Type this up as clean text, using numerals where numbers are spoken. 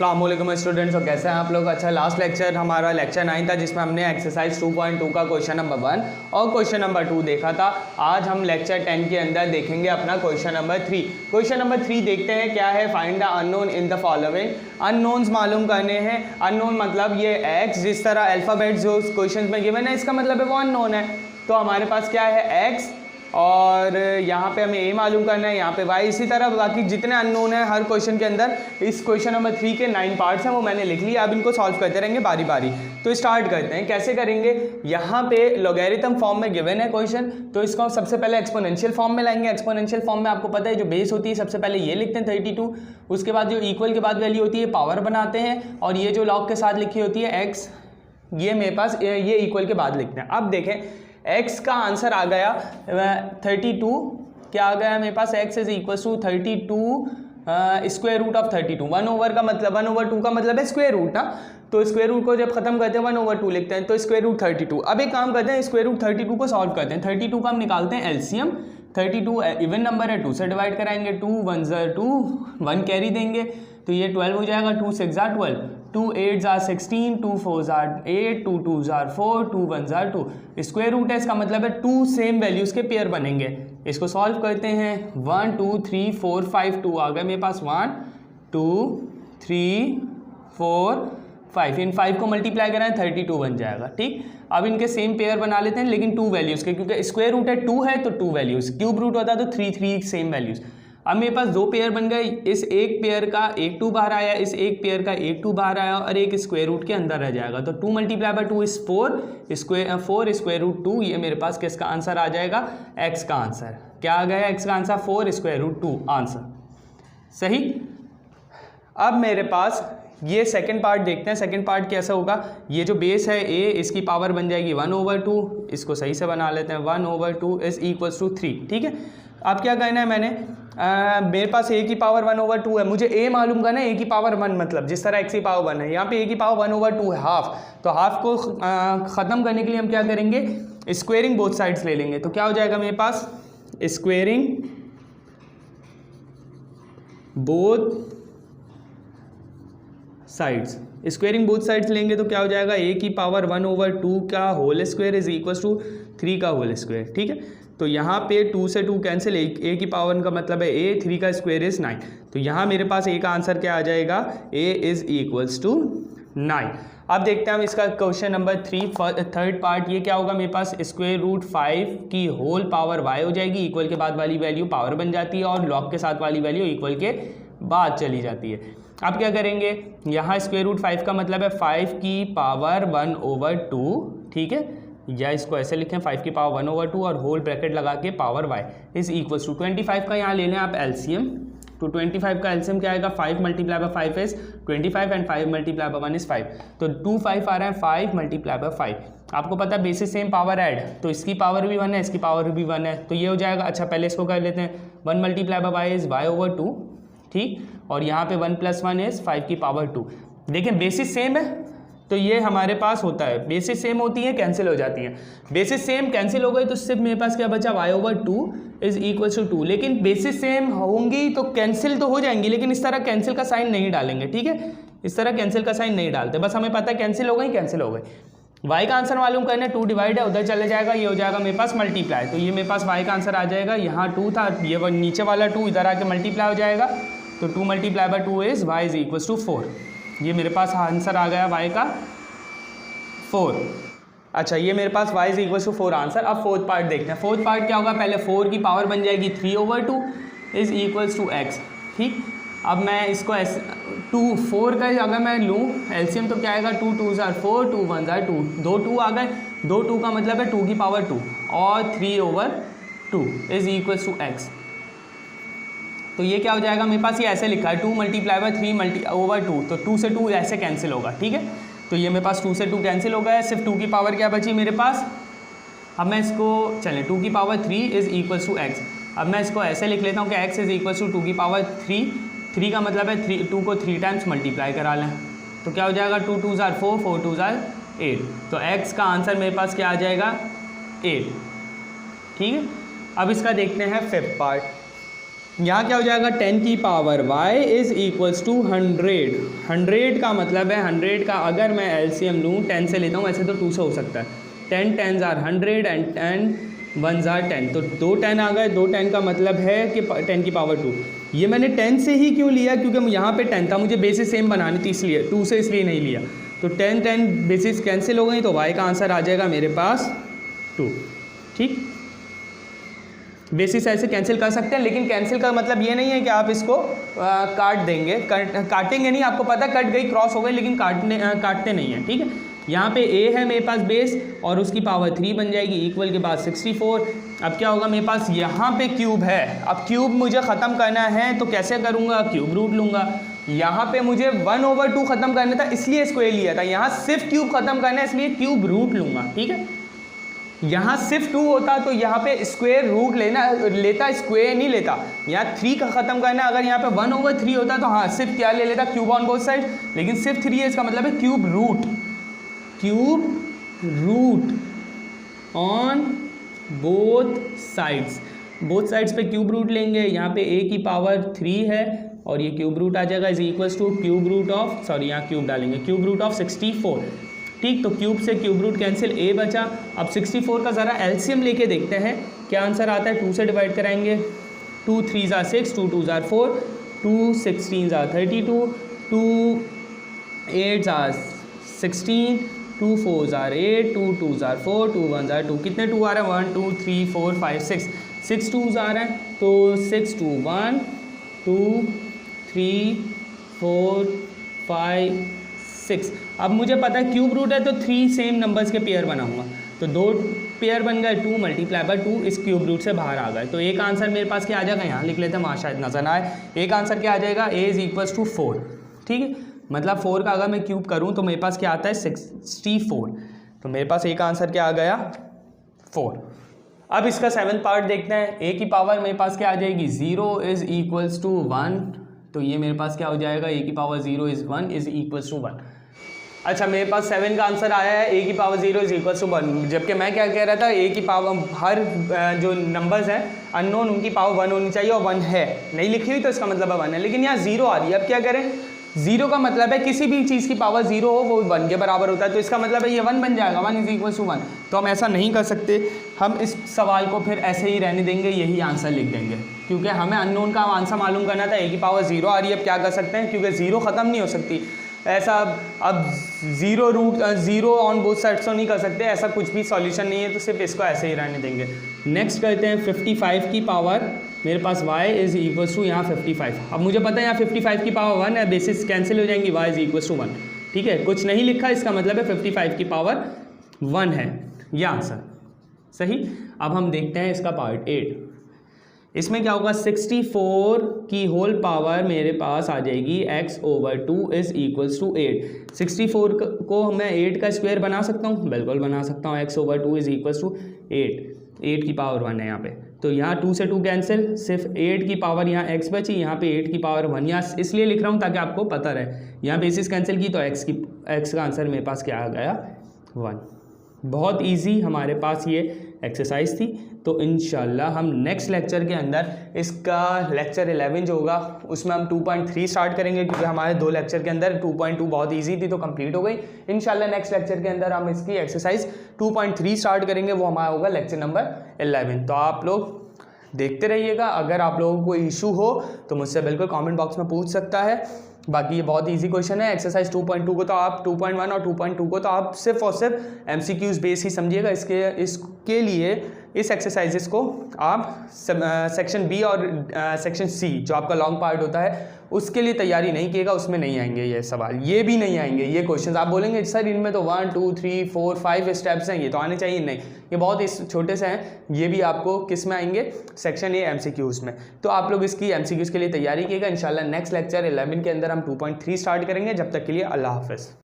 अस्सलाम वालेकुम स्टूडेंट्स, और कैसे हैं आप लोग। अच्छा, लास्ट लेक्चर हमारा लेक्चर 9 था जिसमें हमने एक्सरसाइज 2.2 का क्वेश्चन नंबर 1 और क्वेश्चन नंबर 2 देखा था। आज हम लेक्चर 10 के अंदर देखेंगे अपना क्वेश्चन नंबर 3। क्वेश्चन नंबर 3 देखते हैं क्या है। Find the unknown in the following. Unknowns मालूम करने हैं। अननोन मतलब ये एक्स, जिस तरह अल्फ़ाबेट जो क्वेश्चन में गिवन है इसका मतलब है वो अननोन है। तो हमारे पास क्या है एक्स, और यहाँ पे हमें ए मालूम करना है, यहाँ पे वाई। इसी तरह बाकी जितने अननोन है हर क्वेश्चन के अंदर। इस क्वेश्चन नंबर 3 के 9 पार्ट्स हैं वो मैंने लिख लिया। अब इनको सॉल्व करते रहेंगे बारी बारी। तो स्टार्ट करते हैं। कैसे करेंगे, यहाँ पे लॉगरिथम फॉर्म में गिवन है क्वेश्चन, तो इसको सबसे पहले एक्सपोनेंशियल फॉर्म में लाएंगे। एक्सपोनेंशियल फॉर्म में आपको पता है जो बेस होती है सबसे पहले ये लिखते हैं 32, उसके बाद जो इक्वल के बाद वैल्यू होती है पावर बनाते हैं, और ये जो लॉग के साथ लिखी होती है एक्स, ये मेरे पास ये इक्वल के बाद लिखते हैं। अब देखें x का आंसर आ गया 32। क्या आ गया मेरे पास, x is equal to 32 square root of 32। 1/2 का मतलब है स्क्वायर रूट ना, तो स्क्वायर रूट को जब खत्म करते हैं 1/2 लिखते हैं, तो स्क्वायर रूट 32। अब एक काम करते हैं, स्क्वायर रूट 32 को सॉल्व करते हैं। 32 का हम निकालते हैं एलसीएम। 32 इवन नंबर है, 2 से डिवाइड कराएंगे। 2 1 ज़ा 2, 1 कैरी देंगे तो ये 12 हो जाएगा। 2 6 ज़ा 12, 2 8 ज़ा 16, 2 4 ज़ा 8, 2 2 ज़ा 4, 2 1 ज़ा 2। स्क्वायर रूट है, इसका मतलब है 2 सेम वैल्यूज़ के पेयर बनेंगे। इसको सॉल्व करते हैं। 1 2 3 4 5, 2 आ गए मेरे पास। 1 2 3 4 5, इन 5 को मल्टीप्लाई कराएं 32 बन जाएगा। ठीक, अब इनके सेम पेयर बना लेते हैं, लेकिन 2 वैल्यूज़ के, क्योंकि स्क्वायर रूट है 2 है तो 2 वैल्यूज़। क्यूब रूट होता है तो 3 सेम वैल्यूज़। अब मेरे पास 2 पेयर बन गए। इस एक पेयर का एक 2 बाहर आया, इस एक पेयर का एक 2 बाहर आया, और एक स्क्वायर रूट के अंदर रह जाएगा। तो 2 multiply by 2 is 4 square root 2। ये मेरे पास किसका आंसर आ जाएगा, एक्स का आंसर। क्या आ गया एक्स का आंसर, 4 स्क्वायर रूट 2 आंसर। सही। अब मेरे पास ये सेकंड पार्ट देखते हैं। सेकंड पार्ट कैसा होगा, ये जो बेस है ए, इसकी पावर बन जाएगी 1/2। इसको सही से बना लेते हैं। 1/2 इज इक्वल्स टू 3। ठीक है, अब क्या कहना है मैंने, मेरे पास ए की पावर 1/2 है, मुझे ए मालूम करना है। ए की पावर 1 मतलब जिस तरह एक्स की पावर 1 है, यहाँ पे ए की पावर 1/2 है, हाफ। तो हाफ को ख़त्म करने के लिए हम क्या करेंगे, स्क्वेयरिंग बोथ साइड्स ले लेंगे। तो क्या हो जाएगा मेरे पास, squaring both sides. Squaring both sides लेंगे तो क्या हो जाएगा, ए की पावर 1/2 का whole square is equal to 3 का होल स्क्वायर। ठीक है, तो यहाँ पे 2 से 2 कैंसिल, ए की पावर का मतलब है ए, 3 का स्क्वायर इज 9। तो यहाँ मेरे पास ए का आंसर क्या आ जाएगा, ए इज इक्वल्स टू 9। अब देखते हैं हम इसका क्वेश्चन नंबर 3 थर्ड पार्ट। ये क्या होगा मेरे पास, स्क्वायर रूट 5 की होल पावर वाई हो जाएगी। इक्वल के बाद वाली वैल्यू पावर बन जाती है, और लॉग के साथ वाली वैल्यू इक्वल के बाद चली जाती है। अब क्या करेंगे, यहाँ स्क्वायर रूट 5 का मतलब है 5 की पावर 1/2। ठीक है, या इसको ऐसे लिखें 5 की पावर 1/2 और होल ब्रैकेट लगा के power y is equals to 25 का यहाँ ले लें आप एलसीएम। तो 25 का एलसीएम क्या आएगा, 5 multiply by 5 is 25 and 5 multiply by 1 is 5। तो 2 5 आ रहा है, 5 मल्टीप्लाई बाय 5। आपको पता है बेसिस सेम पावर ऐड, तो इसकी पावर भी 1 है, इसकी पावर भी 1 है, तो ये हो जाएगा। अच्छा, पहले इसको कर लेते हैं। 1 multiply by y is y/2। ठीक, और यहाँ पे 1 + 1 इज 5 की पावर 2। देखें बेसिस सेम है तो ये हमारे पास होता है, बेसिस सेम होती है कैंसिल हो जाती हैं। बेसिस सेम कैंसिल हो गई तो सिर्फ मेरे पास क्या बचा, y/2 इज इक्वल टू 2। लेकिन बेसिस सेम होंगी तो कैंसिल तो हो जाएंगी, लेकिन इस तरह कैंसिल का साइन नहीं डालेंगे। ठीक है, इस तरह कैंसिल का साइन नहीं डालते, बस हमें पता है कैंसिल हो गई, कैंसिल हो गई। y का आंसर मालूम करना है, 2 डिवाइड है उधर चले जाएगा, ये हो जाएगा मेरे पास मल्टीप्लाई। तो ये मेरे पास y का आंसर आ जाएगा, यहाँ 2 था, ये नीचे वाला 2 इधर आके मल्टीप्लाई हो जाएगा। तो 2 multiply by 2 is y is equal to 4। ये मेरे पास आंसर आ गया y का 4। अच्छा, ये मेरे पास y is equal to 4 answer. अब फोर्थ पार्ट देखते हैं। फोर्थ पार्ट क्या होगा, पहले 4 की पावर बन जाएगी 3/2 इज इक्वल्स टू x। ठीक, अब मैं इसको 4 का अगर मैं लूँ एलसीएम तो क्या आएगा, 2 2 ज़ा 4, 2 1 ज़ा 2, 2 2 आ गए। 2 2 का मतलब है 2 की पावर 2 और 3/2 इज इक्वल्स टू x। तो ये क्या हो जाएगा मेरे पास, ये ऐसे लिखा है 2 मल्टीप्लाई बाय 3/2, तो 2 से 2 ऐसे कैंसिल होगा। ठीक है, तो ये मेरे पास 2 से 2 कैंसिल हो गया है, सिर्फ 2 की पावर क्या बची मेरे पास। अब मैं इसको चलें 2 की power 3 is equals to x। अब मैं इसको ऐसे लिख लेता हूँ कि x इज इक्वल्स टू 2 की पावर 3। 3 का मतलब है 2 को 3 टाइम्स मल्टीप्लाई करा लें, तो क्या हो जाएगा, 2 2 ज़ा 4, 4 2 ज़ा 8। तो x का आंसर मेरे पास क्या आ जाएगा, 8। ठीक है, अब इसका देखते हैं फिफ्थ पार्ट। यहाँ क्या हो जाएगा 10 की power y is equals to 100। 100 का मतलब है 100 का अगर मैं एलसीएम लूँ 10 से लेता हूँ, ऐसे तो 2 से हो सकता है। 10 10s are 100 and 10 1s are 10, तो 2 10 आ गए। 2 10 का मतलब है कि 10 की पावर 2। ये मैंने 10 से ही क्यों लिया, क्योंकि यहाँ पे 10 था, मुझे बेसिस सेम बनानी थी, इसलिए 2 से इसलिए नहीं लिया। तो 10 10 बेसिस कैंसिल हो गई, तो y का आंसर आ जाएगा मेरे पास 2। ठीक, बेसिस ऐसे कैंसिल कर सकते हैं, लेकिन कैंसिल का मतलब ये नहीं है कि आप इसको काट देंगे। काटेंगे नहीं, आपको पता कट गई, क्रॉस हो गई, लेकिन काटते नहीं हैं। ठीक है, यहाँ पे a है मेरे पास बेस और उसकी पावर 3 बन जाएगी, इक्वल के बाद 64। अब क्या होगा मेरे पास, यहाँ पे क्यूब है। अब क्यूब मुझे ख़त्म करना है तो कैसे करूँगा, क्यूब रूट लूँगा। यहाँ पे मुझे 1/2 ख़त्म करना था, इसलिए इसको ये लिया था। यहाँ सिर्फ क्यूब ख़त्म करना है, इसलिए क्यूब रूट लूँगा। ठीक है, यहाँ सिर्फ 2 होता तो यहाँ पे स्क्वायर रूट लेता, स्क्वायर नहीं लेता। यहाँ 3 का ख़त्म करना है, अगर यहाँ पे 1/3 होता तो हाँ सिर्फ क्या ले लेता, क्यूब ऑन बोथ साइड, लेकिन सिर्फ 3 है, इसका मतलब है cube root on both sides. Both sides पे क्यूब रूट लेंगे। यहाँ पे a की पावर 3 है और ये क्यूब रूट आ जाएगा, is equals to cube root of, sorry यहाँ क्यूब डालेंगे, क्यूब रूट ऑफ 64। ठीक, तो क्यूब से क्यूब रूट कैंसिल, a बचा। अब 64 का ज़रा एलसीएम लेके देखते हैं क्या आंसर आता है। 2 से डिवाइड कराएंगे, 2 3s are 6, 2 2s are 4, 2 16s are 32, 2 8s are 16, 2 4s are 8, 2 2s are 4, 2 1s are 2। कितने 2 आ रहे हैं, 1 2 3 4 5 6, 6 2s आ रहे हैं, तो 6 2 1 2 3 4 5 6। अब मुझे पता है क्यूब रूट है तो 3 सेम नंबर्स के पेयर बनाऊंगा, तो 2 पेयर बन गए, 2 मल्टीप्लाई बाय 2 इस क्यूब रूट से बाहर आ गए। तो एक आंसर मेरे पास क्या आ जाएगा, यहाँ लिख लेते हैं, वहाँ शायद नजर ना आए। एक आंसर क्या आ जाएगा, a इज इक्वल्स टू 4। ठीक है, मतलब 4 का अगर मैं क्यूब करूँ तो मेरे पास क्या आता है 64। तो मेरे पास एक आंसर क्या आ गया 4। अब इसका 7th पार्ट देखते हैं। a की पावर मेरे पास क्या आ जाएगी 0 इज इक्वल्स टू 1, तो ये मेरे पास क्या हो जाएगा, a की power 0 is 1 is equals to 1। अच्छा, मेरे पास 7 का आंसर आया है, a की पावर 0 इज इक्वल्स टू 1, जबकि मैं क्या कह रहा था, a की पावर हर जो नंबर्स हैं अननोन उनकी पावर 1 होनी चाहिए, और 1 है नहीं लिखी हुई तो इसका मतलब 1 है, लेकिन यहाँ 0 आ रही है। अब क्या करें, 0 का मतलब है किसी भी चीज़ की पावर 0 हो वो 1 के बराबर होता है, तो इसका मतलब है ये 1 बन जाएगा, 1 इज इक्वल्स टू 1। तो हम ऐसा नहीं कर सकते, हम इस सवाल को फिर ऐसे ही रहने देंगे, यही आंसर लिख देंगे, क्योंकि हमें अननोन का आंसर मालूम करना था। a की पावर 0 आ रही है, अब क्या कर सकते हैं, क्योंकि 0 ख़त्म नहीं हो सकती ऐसा। अब 0 ऑन बोथ साइड्स तो नहीं कर सकते, ऐसा कुछ भी सॉल्यूशन नहीं है, तो सिर्फ इसको ऐसे ही रहने देंगे। नेक्स्ट करते हैं 55 की पावर, मेरे पास y इज इक्वल्स टू यहाँ 55। अब मुझे पता है यहाँ 55 की पावर 1 है, बेसिस कैंसिल हो जाएंगी, y इज इक्वल्स टू 1। ठीक है, कुछ नहीं लिखा, इसका मतलब है 55 की पावर 1 है यह आंसर सही। अब हम देखते हैं इसका पार्ट 8। इसमें क्या होगा, 64 की होल पावर मेरे पास आ जाएगी x/2 इज इक्वल्स टू 8। 64 को मैं 8 का स्क्वायर बना सकता हूँ, बिल्कुल बना सकता हूँ। x/2 इज इक्वल्स टू 8 की पावर 1 है यहाँ पे, तो यहाँ 2 से 2 कैंसिल, सिर्फ 8 की पावर यहाँ x बची, यहाँ पे 8 की पावर 1, यहाँ इसलिए लिख रहा हूँ ताकि आपको पता रहे। यहाँ बेसिस कैंसिल की तो x का आंसर मेरे पास क्या आ गया 1। बहुत इजी हमारे पास ये एक्सरसाइज थी। तो इंशाल्लाह हम नेक्स्ट लेक्चर के अंदर इसका लेक्चर 11 जो होगा उसमें हम 2.3 स्टार्ट करेंगे, क्योंकि हमारे 2 लेक्चर के अंदर 2.2 बहुत इजी थी तो कंप्लीट हो गई। इंशाल्लाह नेक्स्ट लेक्चर के अंदर हम इसकी एक्सरसाइज 2.3 स्टार्ट करेंगे, वो हमारा होगा लेक्चर नंबर 11। तो आप लोग देखते रहिएगा। अगर आप लोगों को कोई इशू हो तो मुझसे बिल्कुल कमेंट बॉक्स में पूछ सकता है। बाकी ये बहुत इजी क्वेश्चन है। एक्सरसाइज 2.2 को तो आप 2.1 और 2.2 को तो आप सिर्फ और सिर्फ MCQs बेस ही समझिएगा। इसके लिए इस एक्सरसाइजेस को आप सेक्शन बी और सेक्शन सी जो आपका लॉन्ग पार्ट होता है उसके लिए तैयारी नहीं कीजिएगा, उसमें नहीं आएंगे ये सवाल, ये भी नहीं आएंगे ये क्वेश्चंस। आप बोलेंगे सर इनमें तो 1 2 3 4 5 स्टेप्स हैं, ये तो आने चाहिए, नहीं, ये बहुत इस छोटे से हैं। ये भी आपको किस में आएंगे, सेक्शन ए MCQs में। तो आप लोग इसकी MCQs के लिए तैयारी कीजिएगा। इंशाल्लाह नेक्स्ट लेक्चर 11 के अंदर हम 2.3 स्टार्ट करेंगे। जब तक के लिए अल्लाह हाफ़िज़।